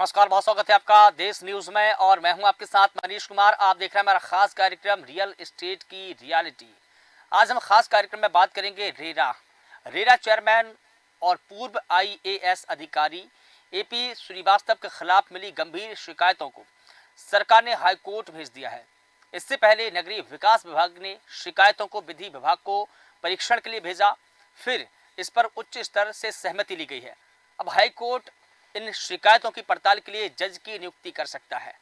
नमस्कार, बहुत स्वागत है आपका देश न्यूज में और मैं हूं आपके साथ मनीष कुमार। आप देख रहे हैं हमारा खास कार्यक्रम रियल एस्टेट की रियलिटी। आज हम खास कार्यक्रम में बात करेंगे रेरा चेयरमैन और पूर्व आईएएस अधिकारी एपी श्रीवास्तव के खिलाफ मिली गंभीर शिकायतों को सरकार ने हाईकोर्ट भेज दिया है। इससे पहले नगरीय विकास विभाग ने शिकायतों को विधि विभाग को परीक्षण के लिए भेजा, फिर इस पर उच्च स्तर से सहमति ली गई है। अब हाईकोर्ट इन शिकायतों की पड़ताल के लिए जज की नियुक्ति कर सकता है।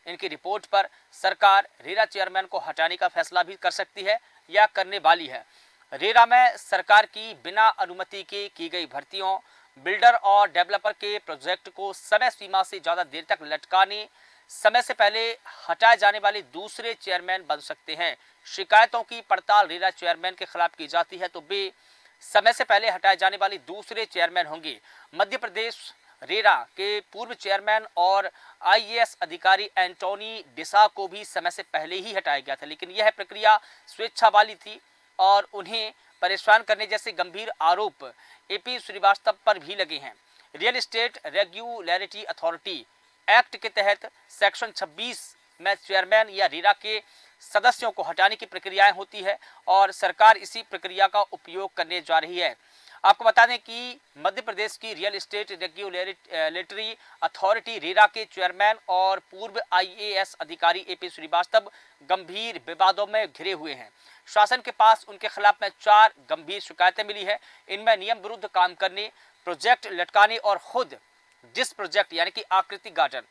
इनकी रिपोर्ट पर सरकार रेरा चेयरमैन को हटाने का फैसला भी कर सकती है या करने वाली है। रेरा में सरकार की बिना अनुमति के की गई भर्तियों, बिल्डर और डेवलपर के प्रोजेक्ट को समय सीमा से ज़्यादा देर तक लटकाने, समय से पहले हटाए जाने वाले दूसरे चेयरमैन बन सकते हैं। शिकायतों की पड़ताल रेरा चेयरमैन के खिलाफ की जाती है तो वे समय से पहले हटाए जाने वाले दूसरे चेयरमैन होंगे। मध्य प्रदेश रेरा के पूर्व चेयरमैन और आईएएस अधिकारी एंटोनी डिसा को भी समय से पहले ही हटाया गया था, लेकिन यह प्रक्रिया स्वेच्छा वाली थी और उन्हें परेशान करने जैसे गंभीर आरोप एपी श्रीवास्तव पर भी लगे हैं। Real estate regulatory authority act के तहत सेक्शन 26 में चेयरमैन या रेरा के सदस्यों को हटाने की प्रक्रियाएं होती है और सरकार इसी प्रक्रिया का उपयोग करने जा रही है। आपको बता दें कि मध्य प्रदेश की real estate regulatory authority RERA के चेयरमैन और पूर्व आईएएस अधिकारी एपी श्रीवास्तव गंभीर विवादों में घिरे हुए हैं। शासन के पास उनके खिलाफ में 4 गंभीर शिकायतें मिली है। इनमें नियम विरुद्ध काम करने, प्रोजेक्ट लटकाने और खुद जिस प्रोजेक्ट यानी कि आकृति गार्डन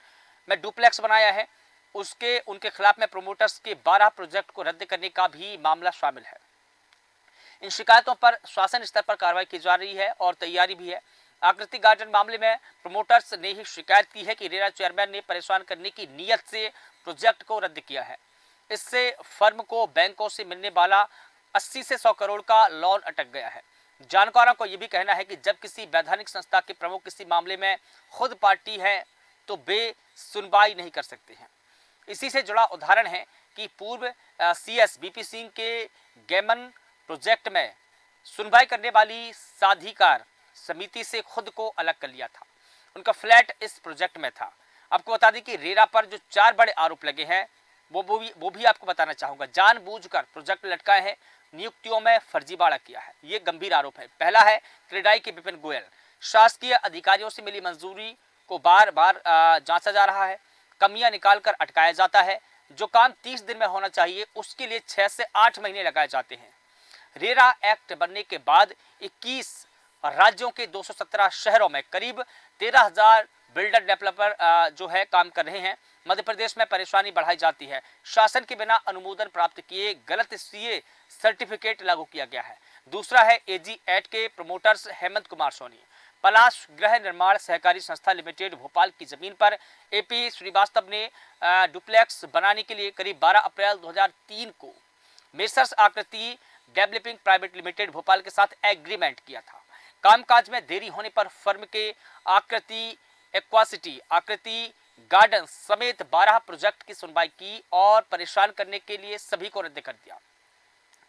में डुप्लेक्स बनाया है उसके उनके खिलाफ में प्रोमोटर्स के 12 प्रोजेक्ट को रद्द करने का भी मामला शामिल है। इन शिकायतों पर शासन स्तर पर कार्रवाई की जा रही है और तैयारी भी है। आकृति गार्डन मामले में प्रोमोटर्स ने ही शिकायत की है कि रेरा चेयरमैन ने परेशान करने की नीयत से प्रोजेक्ट को रद्द किया है। इससे फर्म को बैंकों से मिलने वाला 80 से 100 करोड़ का लोन अटक गया है। जानकारों को यह भी कहना है कि जब किसी वैधानिक संस्था के प्रमुख किसी मामले में खुद पार्टी है तो वे सुनवाई नहीं कर सकते हैं। इसी से जुड़ा उदाहरण है कि पूर्व सीएस बीपी सिंह के गेमन प्रोजेक्ट में सुनवाई करने वाली साधिकार समिति से खुद को अलग कर लिया था। उनका फ्लैट इस प्रोजेक्ट में था। आपको बता दें कि रेरा पर जो 4 बड़े आरोप लगे हैं वो भी आपको बताना चाहूँगा। जानबूझकर प्रोजेक्ट लटकाए हैं, नियुक्तियों में फर्जीवाड़ा किया है, ये गंभीर आरोप है। पहला है क्रेडाई के विपिन गोयल। शासकीय अधिकारियों से मिली मंजूरी को बार बार जांचा जा रहा है, कमियां निकालकर अटकाया जाता है। जो काम 30 दिन में होना चाहिए उसके लिए 6 से 8 महीने लगाए जाते हैं। रेरा एक्ट बनने के बाद 21 राज्यों के 217 शहरों में करीब 13,000 बिल्डर डेवलपर जो है काम कर रहे हैं। मध्य प्रदेश में परेशानी बढ़ाई जाती है। शासन के बिना अनुमोदन प्राप्त किए गलत सीए सर्टिफिकेट लागू किया गया है। दूसरा है एजी एक्ट के प्रोमोटर्स हेमंत कुमार सोनी। पलाश गृह निर्माण सहकारी संस्था लिमिटेड भोपाल की जमीन पर एपी श्रीवास्तव ने डुप्लेक्स बनाने के लिए करीब 12 अप्रैल 2003 को मेसर्स आकृति डेवलपिंग प्राइवेट लिमिटेड भोपाल के साथ एग्रीमेंट किया था। कामकाज में देरी होने पर फर्म के आकृति एक्वासिटी, आकृति गार्डन समेत 12 प्रोजेक्ट की सुनवाई की और परेशान करने के लिए सभी को रद्द कर दिया।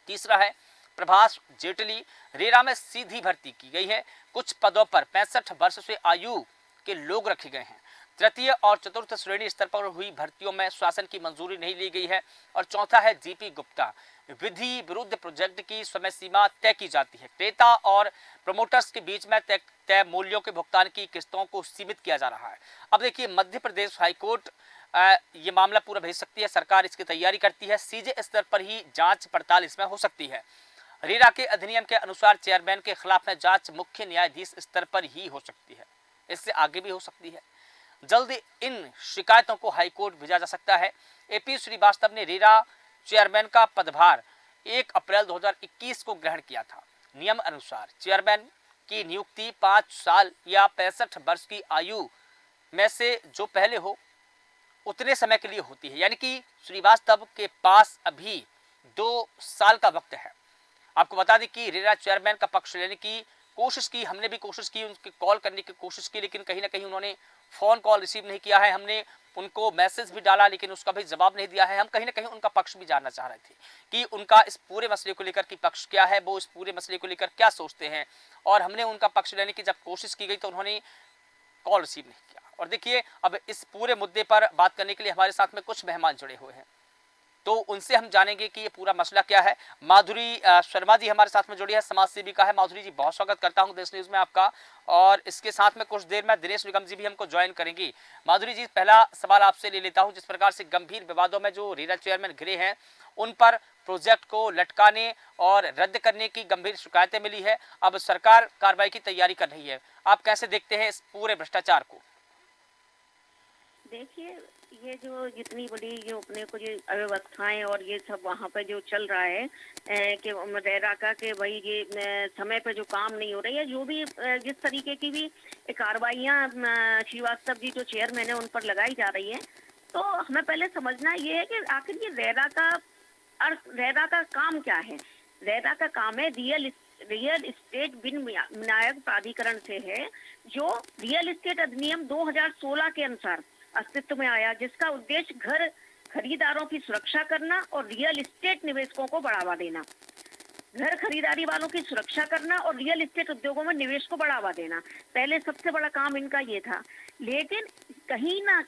तीसरा है प्रभास जेटली। रेरा में सीधी भर्ती की गई है। कुछ पदों पर 65 वर्ष से आयु के लोग रखे गए हैं। तृतीय और चतुर्थ श्रेणी स्तर पर हुई भर्तियों में शासन की मंजूरी नहीं ली गई है। और चौथा है जीपी गुप्ता। विधि विरुद्ध प्रोजेक्ट की समय सीमा तय की जाती है। क्रेता और प्रमोटर्स के बीच में तय मूल्यों के भुगतान की किस्तों को सीमित किया जा रहा है। अब देखिए, मध्य प्रदेश हाईकोर्ट ये मामला पूरा भेज सकती है। सरकार इसकी तैयारी करती है। सीजे स्तर पर ही जांच पड़ताल इसमें हो सकती है। रेरा के अधिनियम के अनुसार चेयरमैन के खिलाफ में जांच मुख्य न्यायाधीश स्तर पर ही हो सकती है, इससे आगे भी हो सकती है। जल्द इन शिकायतों को हाईकोर्ट भेजा जा सकता है। एपी श्रीवास्तव ने रेरा चेयरमैन का पदभार 1 अप्रैल 2021 को ग्रहण किया था। नियम अनुसार चेयरमैन की नियुक्ति 5 साल या 65 वर्ष की आयु में से जो पहले हो उतने समय के लिए होती है। यानी कि श्रीवास्तव के पास अभी 2 साल का वक्त है। आपको बता दें कि रेरा चेयरमैन का पक्ष लेने की कोशिश की, हमने भी कोशिश की, उनके कॉल करने की कोशिश की, लेकिन कहीं ना कहीं उन्होंने फ़ोन कॉल रिसीव नहीं किया है। हमने उनको मैसेज भी डाला लेकिन उसका भी जवाब नहीं दिया है। हम कहीं ना कहीं उनका पक्ष भी जानना चाह रहे थे कि उनका इस पूरे मसले को लेकर की पक्ष क्या है, वो इस पूरे मसले को लेकर क्या सोचते हैं। और हमने उनका पक्ष लेने की जब कोशिश की गई तो उन्होंने कॉल रिसीव नहीं किया। और देखिए, अब इस पूरे मुद्दे पर बात करने के लिए हमारे साथ में कुछ मेहमान जुड़े हुए हैं, तो उनसे हम जानेंगे कि ये पूरा मसला क्या है। माधुरी शर्मा जी हमारे साथ में जुड़ी है, समाज सेविका है। माधुरी जी, बहुत स्वागत करता हूं देश न्यूज में आपका। और इसके साथ में कुछ देर में दिनेश निगम जी भी हमको ज्वाइन करेंगी। माधुरी जी, पहला सवाल आपसे ले लेता हूं। जिस प्रकार से गंभीर विवादों में जो रेरा चेयरमैन घिरे हैं, उन पर प्रोजेक्ट को लटकाने और रद्द करने की गंभीर शिकायतें मिली है। अब सरकार कार्रवाई की तैयारी कर रही है। आप कैसे देखते हैं इस पूरे भ्रष्टाचार को? देखिए, ये जो जितनी बड़ी जो अपने को ये अव्यवस्थाएं और ये सब वहाँ पे जो चल रहा है कि रेरा का कि भाई ये समय पे जो काम नहीं हो रही है, जो भी जिस तरीके की भी कार्रवाइयाँ श्रीवास्तव जी जो चेयरमैन है उन पर लगाई जा रही है, तो हमें पहले समझना ये है कि आखिर ये रेरा का काम क्या है। रेरा का काम है रियल एस्टेट विनियामक प्राधिकरण से है, जो रियल एस्टेट अधिनियम 2016 के अनुसार अस्तित्व में आया, जिसका उद्देश्य घर खरीदारों की सुरक्षा करना और रियल एस्टेट निवेशकों को बढ़ावा देना। घर खरीदारी वालों की सुरक्षा करना और रियल एस्टेट उद्योगों में निवेश को बढ़ावा देना, पहले सबसे बड़ा काम इनका ये था। लेकिन कहीं ना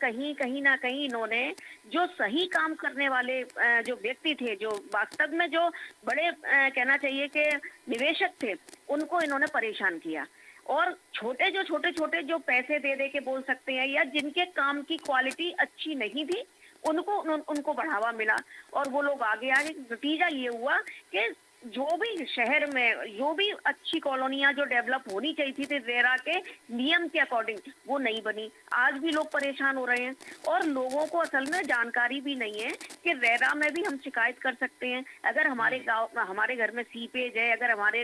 कहीं इन्होंने जो सही काम करने वाले जो व्यक्ति थे, जो वास्तव में जो बड़े कहना चाहिए कि निवेशक थे, उनको इन्होंने परेशान किया। और छोटे छोटे जो पैसे दे दे के बोल सकते हैं, या जिनके काम की क्वालिटी अच्छी नहीं थी, उनको बढ़ावा मिला और वो लोग आगे आगे। नतीजा ये हुआ कि जो भी शहर में जो भी अच्छी कॉलोनियां जो डेवलप होनी चाहिए थी रेरा के नियम के अकॉर्डिंग, वो नहीं बनी। आज भी लोग परेशान हो रहे हैं और लोगों को असल में जानकारी भी नहीं है कि रेरा में भी हम शिकायत कर सकते हैं। अगर हमारे गांव हमारे घर में सीपेज है, अगर हमारे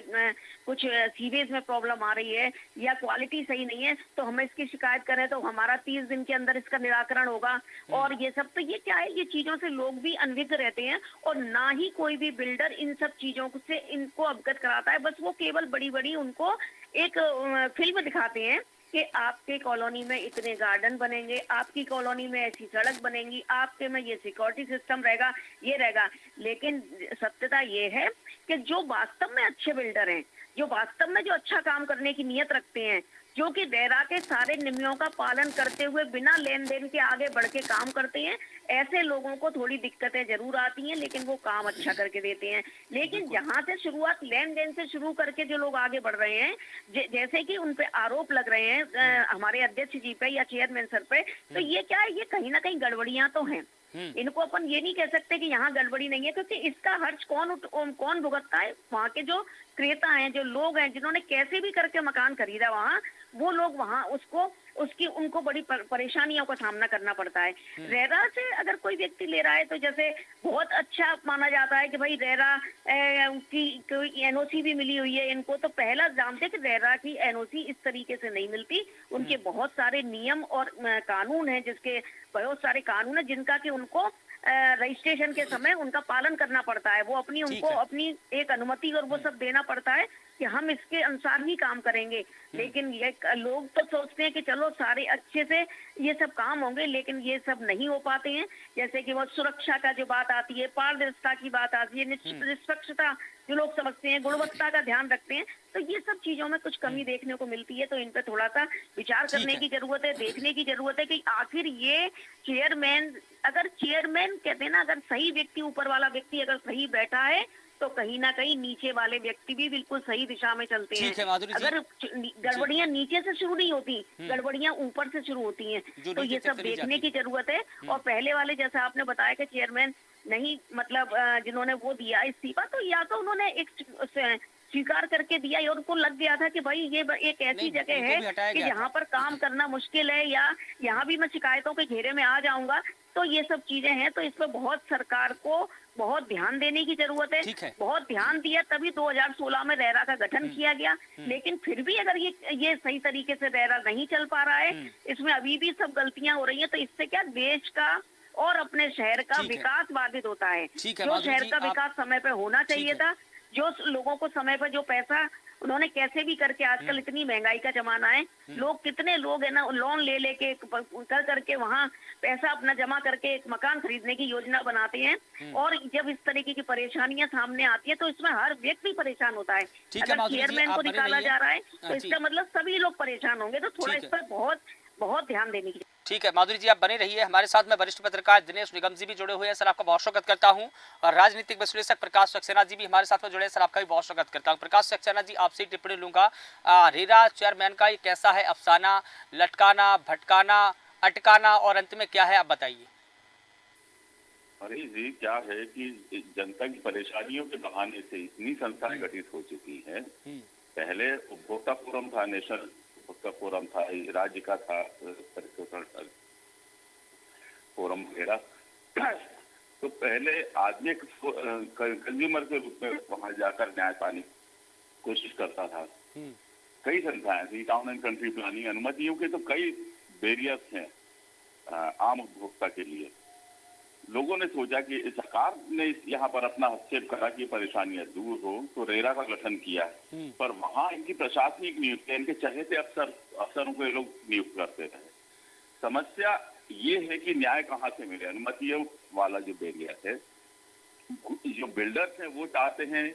कुछ सीवेज में प्रॉब्लम आ रही है या क्वालिटी सही नहीं है, तो हम इसकी शिकायत करें तो हमारा 30 दिन के अंदर इसका निराकरण होगा। और ये सब, तो ये क्या है, ये चीजों से लोग भी अनभिज्ञ रहते हैं और ना ही कोई भी बिल्डर इन सब चीजों से इनको अवगत कराता है। बस वो केवल बड़ी बड़ी उनको एक फिल्म दिखाते हैं कि आपके कॉलोनी में इतने गार्डन बनेंगे, आपकी कॉलोनी में ऐसी सड़क बनेंगी, आपके में ये सिक्योरिटी सिस्टम रहेगा, ये रहेगा। लेकिन सत्यता ये है कि जो वास्तव में अच्छे बिल्डर हैं, जो वास्तव में जो अच्छा काम करने की नीयत रखते हैं, जो कि रेरा के सारे नियमों का पालन करते हुए बिना लेन देन के आगे बढ़ के काम करते हैं, ऐसे लोगों को थोड़ी दिक्कतें जरूर आती हैं, लेकिन वो काम अच्छा करके देते हैं। लेकिन जहां से शुरुआत लेन देन से शुरू करके जो लोग आगे बढ़ रहे हैं, जैसे कि उन पे आरोप लग रहे हैं हमारे अध्यक्ष जी पे या चेयरमैन सर पे, तो ये क्या है, ये कहीं ना कहीं गड़बड़ियां तो हैं। इनको अपन ये नहीं कह सकते कि यहाँ गड़बड़ी नहीं है, क्योंकि इसका खर्च कौन भुगतता है? वहाँ के जो क्रेता हैं, जो लोग हैं, जिन्होंने कैसे भी करके मकान खरीदा वहाँ, वो लोग वहाँ उनको बड़ी परेशानियों का सामना करना पड़ता है। रेरा से अगर कोई व्यक्ति ले रहा है तो जैसे बहुत अच्छा माना जाता है कि भाई रेरा की एनओसी भी मिली हुई है इनको, तो पहला जानते कि रेरा की एनओसी इस तरीके से नहीं मिलती। उनके बहुत सारे नियम और कानून है, बहुत सारे कानून है जिनका कि उनको रजिस्ट्रेशन के समय उनका पालन करना पड़ता है। वो उनको अपनी एक अनुमति और वो सब देना पड़ता है कि हम इसके अनुसार ही काम करेंगे। लेकिन ये लोग तो सोचते हैं कि चलो सारे अच्छे से ये सब काम होंगे, लेकिन ये सब नहीं हो पाते हैं। जैसे कि वो सुरक्षा का जो बात आती है, पारदर्शिता की बात आती है, निष्पक्षता जो लोग समझते हैं, गुणवत्ता का ध्यान रखते हैं, तो ये सब चीजों में कुछ कमी देखने को मिलती है। तो इन पे थोड़ा सा विचार करने की जरूरत है, देखने की जरूरत है कि आखिर ये चेयरमैन, अगर चेयरमैन कहते हैं ना, अगर सही व्यक्ति, ऊपर वाला व्यक्ति अगर सही बैठा है, तो कहीं ना कहीं नीचे वाले व्यक्ति भी बिल्कुल सही दिशा में चलते हैं। अगर गड़बड़ियां नीचे से शुरू नहीं होती, गड़बड़ियां ऊपर से शुरू होती हैं, तो ये सब देखने की जरूरत है। और पहले वाले जैसा आपने बताया कि चेयरमैन नहीं, मतलब जिन्होंने वो दिया इस्तीफा, तो या तो उन्होंने एक स्वीकार करके दिया और उनको लग गया था कि भाई ये एक ऐसी जगह है कि यहाँ पर काम करना मुश्किल है, या यहाँ भी मैं शिकायतों के घेरे में आ जाऊंगा। तो ये सब चीजें हैं, तो इस पर बहुत सरकार को बहुत ध्यान देने की जरूरत है। बहुत ध्यान दिया तभी 2016 में रेरा का गठन किया गया। लेकिन फिर भी अगर ये सही तरीके से रेरा नहीं चल पा रहा है, इसमें अभी भी सब गलतियां हो रही हैं, तो इससे क्या देश का और अपने शहर का विकास बाधित होता है। जो शहर का विकास समय पे होना चाहिए था, जो लोगों को समय पर जो पैसा उन्होंने कैसे भी करके, आजकल इतनी महंगाई का जमाना है, लोग कितने लोग है ना लोन ले लेके कर करके वहाँ पैसा अपना जमा करके एक मकान खरीदने की योजना बनाते हैं। और जब इस तरीके की परेशानियां सामने आती है, तो इसमें हर व्यक्ति परेशान होता है। अगर चेयरमैन को निकाला जा रहा है, तो इसका मतलब सभी लोग परेशान होंगे। तो थोड़ा इस पर बहुत बहुत ध्यान देने की। ठीक है माधुरी जी, आप बने रहिए हमारे साथ में। वरिष्ठ पत्रकार दिनेश निगम जी भी जुड़े हुए हैं, सर आपका बहुत स्वागत करता हूं। और राजनीतिक विश्लेषक प्रकाश सक्सेना जी भी हमारे साथ में जुड़े हैं, सर आपका भी बहुत स्वागत करता हूं। प्रकाश सक्सेना जी, आपसे टिप्पणी लूंगा। रेरा चेयरमैन का ये कैसा है अफसाना, लटकाना, भटकाना, अटकाना और अंत में क्या है, आप बताइए। अरे जी, क्या है कि जनता की परेशानियों के बहाने से इतनी संस्थाएं गठित हो चुकी हैं। पहले उपभोक्ता फोरम था, नेशनल उपभोक्ता फोरम था, राज्य का था फोरम वगैरह। तो पहले आदमी कंज्यूमर के रूप में वहां जाकर न्याय पाने की कोशिश करता था। कई संस्थाएं थी, टाउन एंड कंट्री प्लानिंग, अनुमतियों के तो कई बैरियर्स हैं आम उपभोक्ता के लिए। लोगों ने सोचा कि सरकार ने यहाँ पर अपना हस्तक्षेप करा कि परेशानियां दूर हो, तो रेरा का गठन किया। पर वहां इनकी प्रशासनिक नियुक्ति, इनके चहेते अफसरों को ये लोग नियुक्त करते रहे। समस्या ये है कि न्याय कहाँ से मिले। अनुमतियों वाला जो बैरियर है, जो बिल्डर्स हैं वो चाहते हैं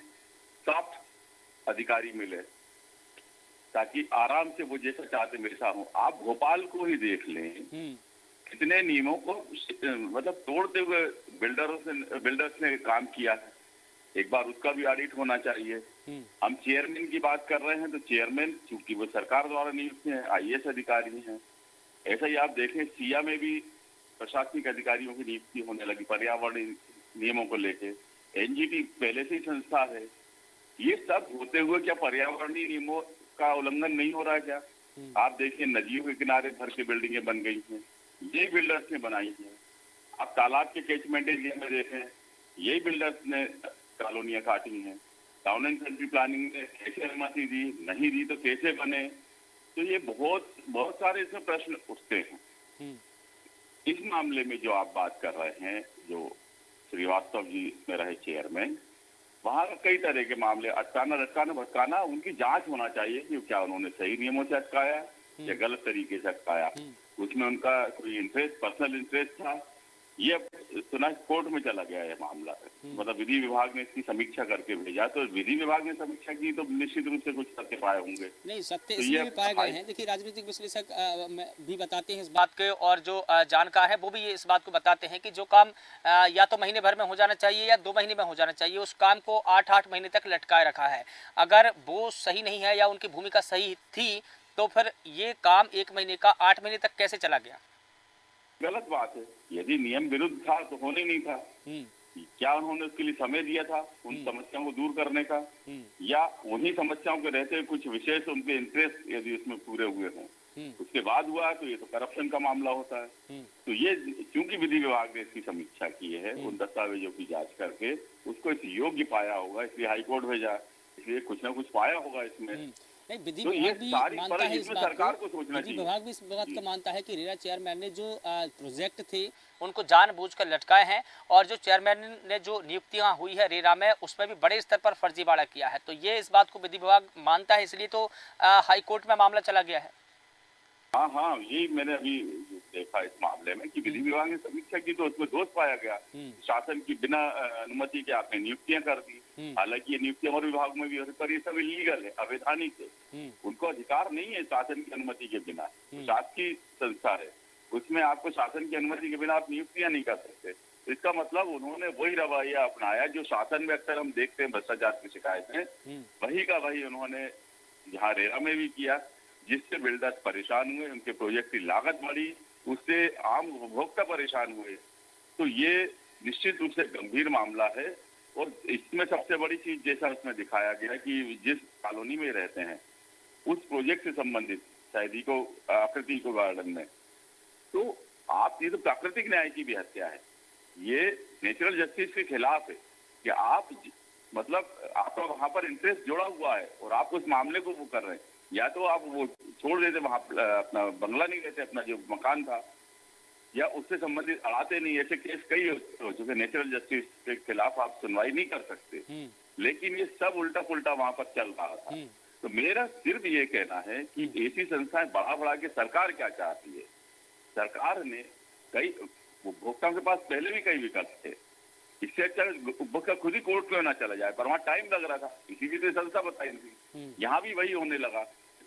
सॉफ्ट अधिकारी मिले ताकि आराम से वो जैसा चाहते वैसा हो। आप भोपाल को ही देख लें, कितने नियमों को मतलब तोड़ते हुए बिल्डर्स ने काम किया है। एक बार उसका भी ऑडिट होना चाहिए। हम चेयरमैन की बात कर रहे हैं, तो चेयरमैन चूंकि वो सरकार द्वारा नियुक्त हैं, आईएएस अधिकारी हैं। ऐसा ही आप देखें, सिया में भी प्रशासनिक अधिकारियों की नियुक्ति होने लगी पर्यावरण नियमों को लेके। एनजीटी पहले से ही संस्था है। ये सब होते हुए क्या पर्यावरणीय नियमों का उल्लंघन नहीं हो रहा है क्या? आप देखिए, नदियों के किनारे भर के बिल्डिंगें बन गई हैं, ये बिल्डर्स ने बनाई हैं। आप तालाब के कैचमेंट एरिया में देखें, यही बिल्डर्स ने कॉलोनियां काटी हैं। टाउन एंड कंट्री प्लानिंग ने कैसे अनुमति दी, नहीं दी तो कैसे बने? तो ये बहुत सारे इसमें प्रश्न उठते हैं। इस मामले में जो आप बात कर रहे हैं, जो श्रीवास्तव जी में रहे चेयरमैन, वहां कई तरह के मामले, अटकाना, लटकाना, भटकाना, उनकी जांच होना चाहिए कि क्या उन्होंने सही नियमों से अटकाया या गलत तरीके से अटकाया। उसमें उनका कोई इंटरेस्ट, पर्सनल इंटरेस्ट था। ये सुना कोर्ट में चला गया है मामला, मतलब विधि विभाग ने इसकी समीक्षा करके भेजा। तो विधि विभाग ने समीक्षा की तो निश्चित रूप से कुछ सत्य पाए होंगे। नहीं, सत्य तो इसलिए भी पाए गए हैं। देखिए, राजनीतिक विश्लेषक भी बताते हैं इस बात के, और जो जानकार है वो भी ये इस बात को बताते हैं कि जो काम या तो महीने भर में हो जाना चाहिए या 2 महीने में हो जाना चाहिए, उस काम को 8-8 महीने तक लटकाए रखा है। अगर वो सही नहीं है या उनकी भूमिका सही थी, तो फिर ये काम 1 महीने का 8 महीने तक कैसे चला गया? गलत बात है। यदि नियम विरुद्ध था तो होने नहीं था। क्या उन्होंने उसके लिए समय दिया था उन समस्याओं को दूर करने का, या उन्हीं समस्याओं के रहते कुछ विशेष उनके इंटरेस्ट यदि उसमें पूरे हुए हों, उसके बाद हुआ तो ये तो करप्शन का मामला होता है। तो ये क्योंकि विधि विभाग ने इसकी समीक्षा की है, उन दस्तावेजों की जांच करके उसको इस योग्य पाया होगा, इसलिए हाईकोर्ट भेजा, इसलिए कुछ ना कुछ पाया होगा इसमें। नहीं, विधि तो विभाग भी मानता है इस बात सरकार को, को सोचना विधि चाहिए। विभाग भी इस बात का मानता है कि रेरा चेयरमैन ने जो प्रोजेक्ट थे उनको जानबूझकर लटकाए हैं, और जो चेयरमैन ने जो नियुक्तियां हुई है रेरा में, उसमें भी बड़े स्तर पर फर्जीवाड़ा किया है। तो ये इस बात को विधि विभाग मानता है, इसलिए तो हाई कोर्ट में मामला चला गया है। हाँ, यही मैंने अभी देखा इस मामले में कि विधि विभाग ने समीक्षा की तो उसमें दोष पाया गया। शासन की बिना अनुमति के आपने नियुक्तियां कर दी। हालांकि ये नियुक्तियां और विभाग में भी हो, पर ये सब इलीगल है, अवैधानिक है। उनको अधिकार नहीं है शासन की अनुमति के बिना। शासकीय संस्था है, उसमें आपको शासन की अनुमति के बिना आप नियुक्तियां नहीं कर सकते। तो इसका मतलब उन्होंने वही रवैया अपनाया जो शासन में अक्सर हम देखते हैं, भ्रष्टाचार की शिकायतें, वही का वही उन्होंने यहाँ रेरा में भी किया, जिससे बिल्डर्स परेशान हुए, उनके प्रोजेक्ट की लागत बढ़ी, उससे आम उपभोक्ता परेशान हुए। तो ये निश्चित रूप से गंभीर मामला है। और इसमें सबसे बड़ी चीज, जैसा उसमें दिखाया गया कि जिस कॉलोनी में रहते हैं उस प्रोजेक्ट से संबंधित, शायद इको आकृति इको गार्डन में, तो आप ये तो प्राकृतिक न्याय की भी हत्या है। ये नेचुरल जस्टिस के खिलाफ है कि आप मतलब आपका वहां पर इंटरेस्ट जुड़ा हुआ है और आप उस मामले को वो कर रहे हैं। या तो आप वो छोड़ देते, वहां अपना बंगला नहीं रहते, अपना जो मकान था, या उससे संबंधित आते नहीं। ऐसे केस कई हो चुके। नेचुरल जस्टिस के खिलाफ आप सुनवाई नहीं कर सकते, लेकिन ये सब उल्टा पुल्टा वहां पर चल रहा था। तो मेरा सिर्फ ये कहना है कि ऐसी संस्थाएं बढ़ा के सरकार क्या चाहती है। सरकार ने कई उपभोक्ताओं के पास पहले भी कई विकल्प थे, इससे अच्छा उपभोक्ता खुद ही कोर्ट क्यों ना चला जाए, पर वहां टाइम लग रहा था, इसीलिए तो संस्था बताई थी। यहाँ भी वही होने लगा।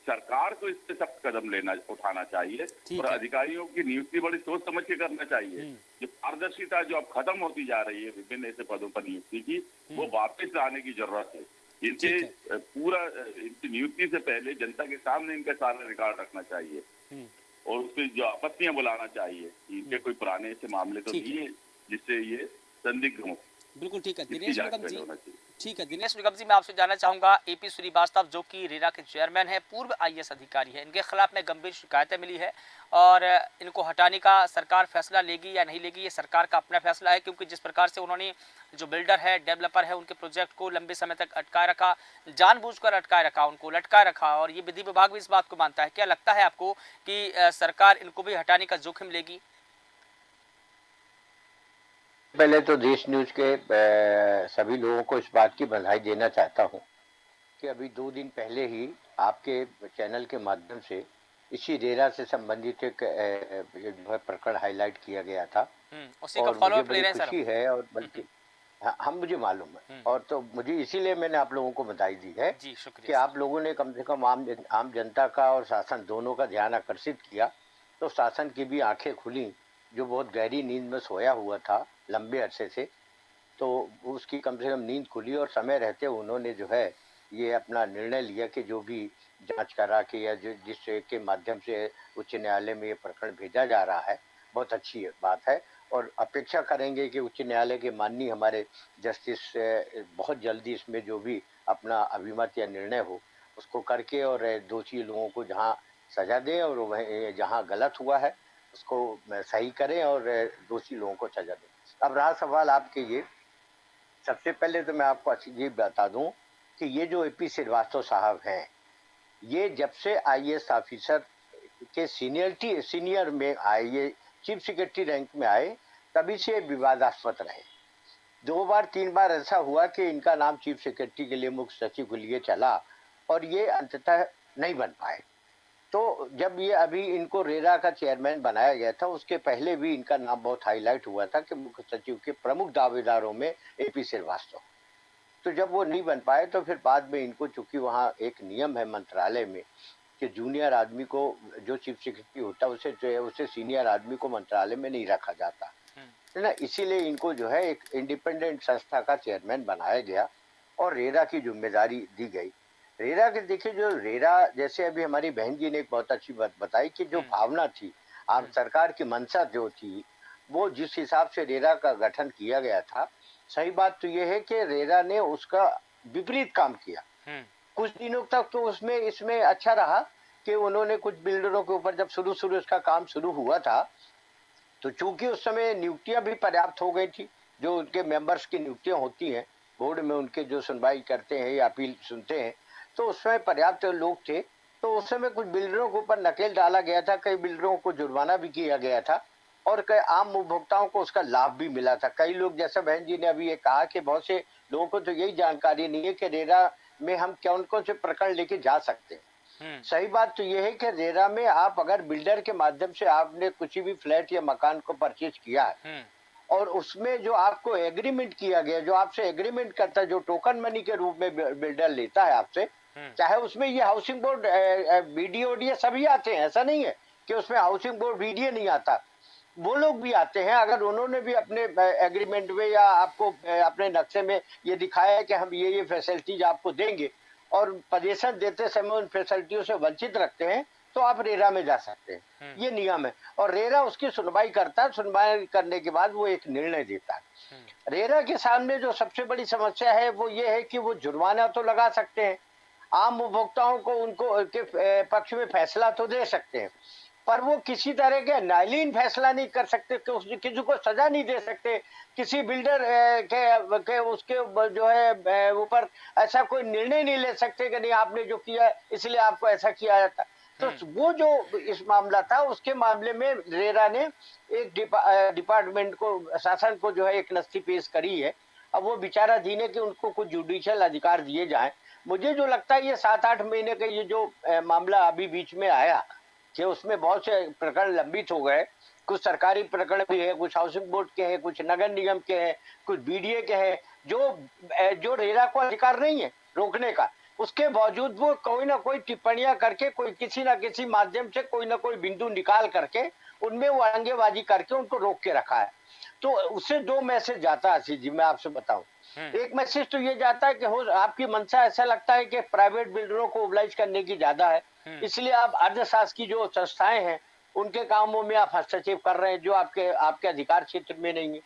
सरकार को इस पे सख्त कदम उठाना चाहिए और अधिकारियों की नियुक्ति बड़ी सोच समझ के करना चाहिए। जो पारदर्शिता जो अब खत्म होती जा रही है विभिन्न ऐसे पदों पर नियुक्ति की, वो वापस लाने की जरूरत है। इनके इनकी नियुक्ति से पहले जनता के सामने इनका सारा रिकॉर्ड रखना चाहिए और उसमें जो आपत्तियां बुलाना चाहिए। इनके कोई पुराने ऐसे मामले तो नहीं है जिससे ये संदिग्ध हो। बिल्कुल ठीक है दिनेश निगम जी। ठीक है दिनेश निगम जी, मैं आपसे जानना चाहूंगा, एपी श्रीवास्तव जो कि रेरा के चेयरमैन हैं, पूर्व आईएएस अधिकारी है, इनके खिलाफ में गंभीर शिकायतें मिली है और इनको हटाने का सरकार फैसला लेगी या नहीं लेगी, ये सरकार का अपना फैसला है। क्योंकि जिस प्रकार से उन्होंने जो बिल्डर है, डेवलपर है, उनके प्रोजेक्ट को लंबे समय तक अटकाए रखा, जानबूझकर अटकाए रखा, उनको लटकाए रखा, और ये विधि विभाग भी इस बात को मानता है। क्या लगता है आपको कि सरकार इनको भी हटाने का जोखिम लेगी? पहले तो देश न्यूज के सभी लोगों को इस बात की बधाई देना चाहता हूं कि अभी 2 दिन पहले ही आपके चैनल के माध्यम से इसी रेरा से संबंधित एक जो है प्रकरण हाईलाइट किया गया था उसी का और फॉलो मुझे अप ले बड़ी रहे हैं सर खुशी है और बल्कि हम मुझे मालूम है और तो मुझे इसीलिए मैंने आप लोगों को बधाई दी है जी, कि शुक्रिया। आप लोगों ने कम से कम आम जनता का और शासन दोनों का ध्यान आकर्षित किया, तो शासन की भी आंखें खुली जो बहुत गहरी नींद में सोया हुआ था लंबे अरसे से, तो उसकी कम से कम नींद खुली और समय रहते उन्होंने जो है ये अपना निर्णय लिया कि जो भी जांच करा के या जो जिस के माध्यम से उच्च न्यायालय में ये प्रकरण भेजा जा रहा है, बहुत अच्छी बात है और अपेक्षा करेंगे कि उच्च न्यायालय के माननीय हमारे जस्टिस बहुत जल्दी इसमें जो भी अपना अभिमत या निर्णय हो उसको करके और दोषी लोगों को जहां सजा दें और वह जहां गलत हुआ है उसको सही करें और दोषी लोगों को सजा दें। अब रहा सवाल आपके ये, सबसे पहले तो मैं आपको ये बता दूं कि ये जो एपी श्रीवास्तव साहब हैं, ये जब से आईएएस ऑफिसर के सीनियर में आए, ये चीफ सेक्रेटरी रैंक में आए, तभी से विवादास्पद रहे। 2 बार 3 बार ऐसा हुआ कि इनका नाम चीफ सेक्रेटरी के लिए मुख्य सचिव के लिए चला और ये अंततः नहीं बन पाए। तो जब ये अभी इनको रेरा का चेयरमैन बनाया गया था, उसके पहले भी इनका नाम बहुत हाईलाइट हुआ था कि मुख्य सचिव के प्रमुख दावेदारों में एपी श्रीवास्तव। तो जब वो नहीं बन पाए तो फिर बाद में इनको, चूंकि वहाँ एक नियम है मंत्रालय में कि जूनियर आदमी को, जो चीफ सेक्रेटरी होता है उसे जो है उसे सीनियर आदमी को मंत्रालय में नहीं रखा जाता है ना, इसीलिए इनको जो है एक इंडिपेंडेंट संस्था का चेयरमैन बनाया गया और रेरा की जिम्मेदारी दी गई। रेरा के देखिए, जो रेरा, जैसे अभी हमारी बहन जी ने एक बहुत अच्छी बात बताई कि जो भावना थी, आप सरकार की मंशा जो थी, वो जिस हिसाब से रेरा का गठन किया गया था, सही बात तो ये है कि रेरा ने उसका विपरीत काम किया। कुछ दिनों तक तो उसमें इसमें अच्छा रहा कि उन्होंने कुछ बिल्डरों के ऊपर, जब शुरू इसका काम शुरू हुआ था, तो चूंकि उस समय नियुक्तियां भी पर्याप्त हो गई थी, जो उनके मेंबर्स की नियुक्तियां होती हैं बोर्ड में, उनके जो सुनवाई करते हैं या अपील सुनते हैं, तो उसमें पर्याप्त लोग थे। तो उस समय कुछ बिल्डरों के ऊपर नकेल डाला गया था, कई बिल्डरों को जुर्माना भी किया गया था और कई आम उपभोक्ताओं को उसका लाभ भी मिला था। कई लोग, जैसे बहन जी ने अभी ये कहा कि बहुत से लोगों को तो यही जानकारी नहीं है कि रेरा में हम कौन कौन से प्रकरण लेके जा सकते हैं। सही बात तो ये है कि रेरा में आप अगर बिल्डर के माध्यम से आपने कुछ भी फ्लैट या मकान को परचेज किया है और उसमें जो आपको एग्रीमेंट किया गया, जो आपसे एग्रीमेंट करता है, जो टोकन मनी के रूप में बिल्डर लेता है आपसे, चाहे उसमें ये हाउसिंग बोर्ड बीडीओ सभी आते हैं, ऐसा नहीं है कि उसमें हाउसिंग बोर्ड बीडीए नहीं आता, वो लोग भी आते हैं। अगर उन्होंने भी अपने एग्रीमेंट में या आपको अपने नक्शे में ये दिखाया है कि हम ये फैसिलिटीज आपको देंगे और पजेशन देते समय उन फैसिलिटियों से वंचित रखते हैं, तो आप रेरा में जा सकते हैं, ये नियम है। और रेरा उसकी सुनवाई करता है, सुनवाई करने के बाद वो एक निर्णय देता है। रेरा के सामने जो सबसे बड़ी समस्या है वो ये है कि वो जुर्माना तो लगा सकते हैं, आम उपभोक्ताओं को उनको के पक्ष में फैसला तो दे सकते हैं, पर वो किसी तरह के न्यायालयीन फैसला नहीं कर सकते, किसी को सजा नहीं दे सकते, किसी बिल्डर के उसके जो है ऊपर ऐसा कोई निर्णय नहीं ले सकते कि नहीं आपने जो किया इसलिए आपको ऐसा किया जाता। तो वो जो इस मामला था, उसके मामले में रेरा ने एक डिपार्टमेंट को, शासन को जो है एक नस्ती पेश करी है। अब वो विचाराधीन है कि उनको कुछ जुडिशियल अधिकार दिए जाएं। मुझे जो लगता है ये 7-8 महीने का ये जो मामला अभी बीच में आया कि उसमें बहुत से प्रकरण लंबित हो गए, कुछ सरकारी प्रकरण भी है, कुछ हाउसिंग बोर्ड के हैं, कुछ नगर निगम के हैं, कुछ बीडीए के हैं, जो रेरा को अधिकार नहीं है रोकने का, उसके बावजूद वो कोई ना कोई टिप्पणियां करके, कोई किसी ना किसी माध्यम से कोई ना कोई बिंदु निकाल करके उनमें वो अड़ंगेबाजी करके उनको रोक के रखा है। तो उससे दो मैसेज जाता है आशीष जी, मैं आपसे बताऊं। एक मैसेज तो ये जाता है कि हो आपकी मंशा ऐसा लगता है कि प्राइवेट बिल्डरों को ओबलाइज करने की ज्यादा है, इसलिए आप अर्धशासकीय जो संस्थाएं हैं उनके कामों में आप हस्तक्षेप कर रहे हैं जो आपके आपके अधिकार क्षेत्र में नहीं है।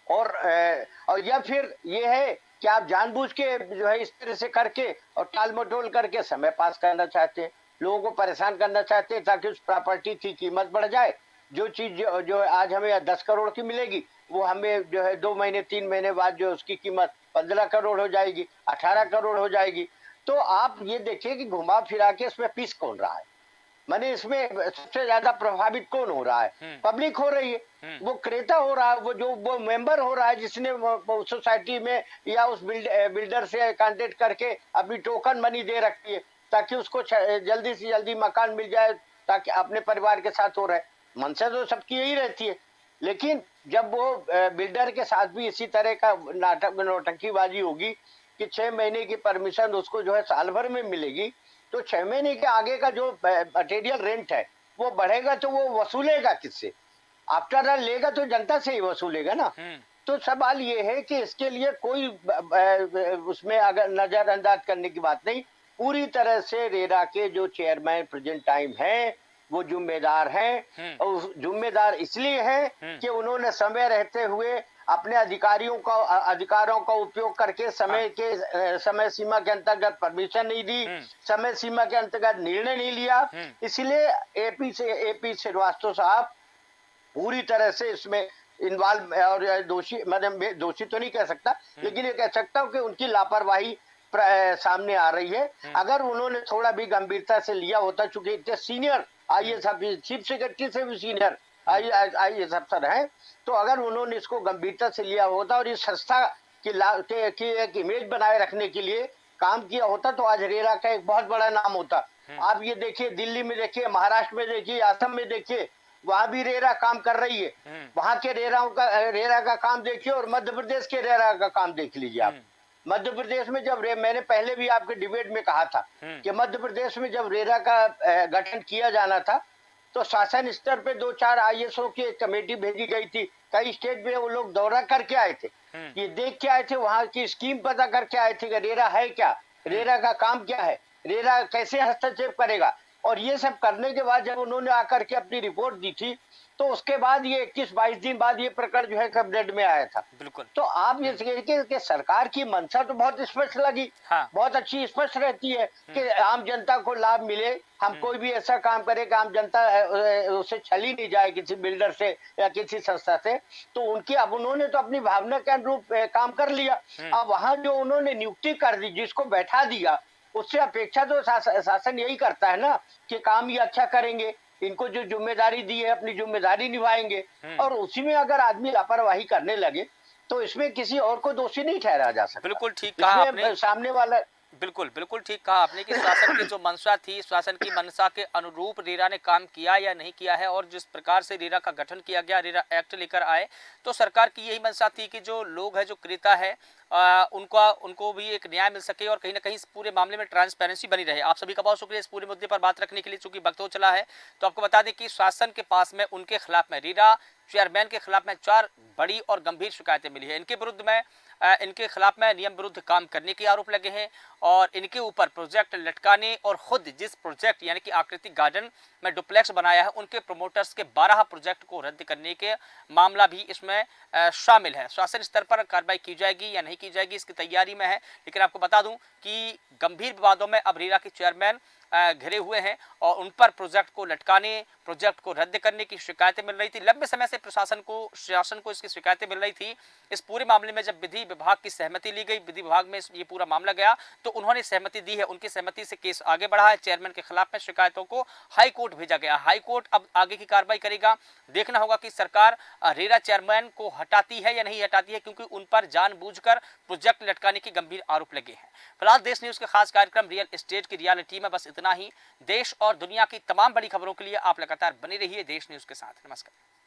और या फिर ये है कि आप जानबूझ के जो है इस तरह से करके और टाल मटोल करके समय पास करना चाहते हैं, लोगों को परेशान करना चाहते हैं ताकि उस प्रॉपर्टी की कीमत बढ़ जाए। जो चीज जो आज हमें 10 करोड़ की मिलेगी वो हमें जो है 2 महीने 3 महीने बाद जो उसकी कीमत 15 करोड़ हो जाएगी, 18 करोड़ हो जाएगी। तो आप ये देखिए कि घुमा फिरा के इसमें पीस कौन रहा है, माने इसमें सबसे ज्यादा प्रभावित कौन हो रहा है? पब्लिक हो रही है। वो क्रेता हो रहा है, वो मेंबर हो रहा है जिसने सोसाइटी में या उस बिल्डर से कांटेक्ट करके अपनी टोकन मनी दे रखी है ताकि उसको जल्दी से जल्दी मकान मिल जाए ताकि अपने परिवार के साथ हो रहे। मंशा तो सबकी यही रहती है, लेकिन जब वो बिल्डर के साथ भी इसी तरह का नाटक नौटंकीबाजी होगी कि 6 महीने की परमिशन उसको जो है साल भर में मिलेगी, तो 6 महीने के आगे का जो मटेरियल रेंट है वो बढ़ेगा तो वो वसूलेगा किससे? आफ्टर ऑल लेगा तो जनता से ही वसूलेगा ना। तो सवाल ये है कि इसके लिए कोई उसमें अगर नजरअंदाज करने की बात नहीं, पूरी तरह से रेरा के जो चेयरमैन प्रेजेंट टाइम है वो जिम्मेदार हैं, और जिम्मेदार इसलिए हैं कि उन्होंने समय रहते हुए अपने अधिकारों का उपयोग करके समय सीमा के अंतर्गत परमिशन नहीं दी, समय सीमा के अंतर्गत निर्णय नहीं लिया। इसलिए एपी श्रीवास्तव साहब पूरी तरह से इसमें इन्वॉल्व और दोषी, मतलब दोषी तो नहीं कह सकता लेकिन ये कह सकता हूँ कि उनकी लापरवाही सामने आ रही है। अगर उन्होंने थोड़ा भी गंभीरता से लिया होता, चूंकि इतने सीनियर आईएएस चीफ सेक्रेटरी से भी सीनियर आईएएस अफसर हैं, तो अगर उन्होंने इसको गंभीरता से लिया होता और इस संस्था की एक इमेज बनाए रखने के लिए काम किया होता तो आज रेरा का एक बहुत बड़ा नाम होता। आप ये देखिए, दिल्ली में देखिए, महाराष्ट्र में देखिए, असम में देखिए, वहां भी रेरा काम कर रही है। वहां के रेरा का काम देखिए और मध्य प्रदेश के रेरा का काम देख लीजिए आप। मध्य प्रदेश में जब मैंने पहले भी आपके डिबेट में कहा था कि मध्य प्रदेश में जब रेरा का गठन किया जाना था तो शासन स्तर पे 2-4 आईएएसओ की एक कमेटी भेजी गई थी। कई स्टेट में वो लोग दौरा करके आए थे, ये देख के आए थे, वहां की स्कीम पता करके आए थे कि रेरा है क्या, रेरा का काम क्या है, रेरा कैसे हस्तक्षेप करेगा। और ये सब करने के बाद जब उन्होंने आकर के अपनी रिपोर्ट दी थी तो उसके बाद ये 21-22 दिन बाद ये प्रकरण जो है कैबिनेट में आया था। बिल्कुल। तो आप ये देखिए कि सरकार की मंशा तो बहुत स्पष्ट लगी, बहुत अच्छी स्पष्ट रहती है कि आम जनता को लाभ मिले, हम कोई भी ऐसा काम करें कि आम जनता उसे छली नहीं जाए किसी बिल्डर से या किसी संस्था से। तो उनकी अब उन्होंने तो अपनी भावना के अनुरूप काम कर लिया। अब वहां जो उन्होंने नियुक्ति कर दी, जिसको बैठा दिया, उससे अपेक्षा तो शासन यही करता है ना कि काम ये अच्छा करेंगे, इनको जो जिम्मेदारी दी है अपनी जिम्मेदारी निभाएंगे। और उसी में अगर आदमी लापरवाही करने लगे तो इसमें किसी और को दोषी नहीं ठहराया जा सकता। बिल्कुल ठीक कहा आपने, सामने वाला बिल्कुल ठीक कहा आपने कि शासन की जो मंशा थी, शासन की मंशा के अनुरूप रेरा ने काम किया या नहीं किया है। और जिस प्रकार से रेरा का गठन किया गया, रेरा एक्ट लेकर आए, तो सरकार की यही मंशा थी कि जो लोग है, जो क्रेता है, उनको भी एक न्याय मिल सके और कहीं ना कहीं इस पूरे मामले में ट्रांसपेरेंसी बनी रहे। आप सभी का बहुत शुक्रिया इस पूरे मुद्दे पर बात रखने के लिए। चूंकि वक्त हो चला है तो आपको बता दें कि शासन के पास में उनके खिलाफ में, रेरा चेयरमैन के खिलाफ में 4 बड़ी और गंभीर शिकायतें मिली है। इनके विरुद्ध में इनके खिलाफ में नियम विरुद्ध काम करने के आरोप लगे हैं और इनके ऊपर प्रोजेक्ट लटकाने और खुद जिस प्रोजेक्ट यानी कि आकृतिक गार्डन में डुप्लेक्स बनाया है उनके प्रोमोटर्स के 12 प्रोजेक्ट को रद्द करने के मामला भी इसमें शामिल है। शासन स्तर पर कार्रवाई की जाएगी या नहीं की जाएगी इसकी तैयारी में है। लेकिन आपको बता दूं कि गंभीर विवादों में अब रेरा के चेयरमैन घिरे हुए हैं और उन पर प्रोजेक्ट को लटकाने, प्रोजेक्ट को रद्द करने की शिकायतें मिल रही थी। लंबे समय से शासन को इसकी शिकायतें मिल रही थी। इस पूरे मामले में जब विधि विभाग की सहमति ली गई, विधि विभाग में ये पूरा मामला गया तो उन्होंने सहमति दी है। उनकी सहमति से केस आगे बढ़ा है। चेयरमैन के खिलाफ में शिकायतों को हाई कोर्ट भेजा गया। हाई कोर्ट अब आगे की कार्रवाई करेगा। देखना होगा कि सरकार रेरा चेयरमैन को हटाती है या नहीं हटाती है, क्योंकि उन पर जानबूझकर प्रोजेक्ट लटकाने के गंभीर आरोप लगे हैं। फिलहाल देश न्यूज के खास कार्यक्रम रियल एस्टेट की रियलिटी में बस इतना ही। देश और दुनिया की तमाम बड़ी खबरों के लिए आप लगातार बने रहिए देश न्यूज के साथ। नमस्कार।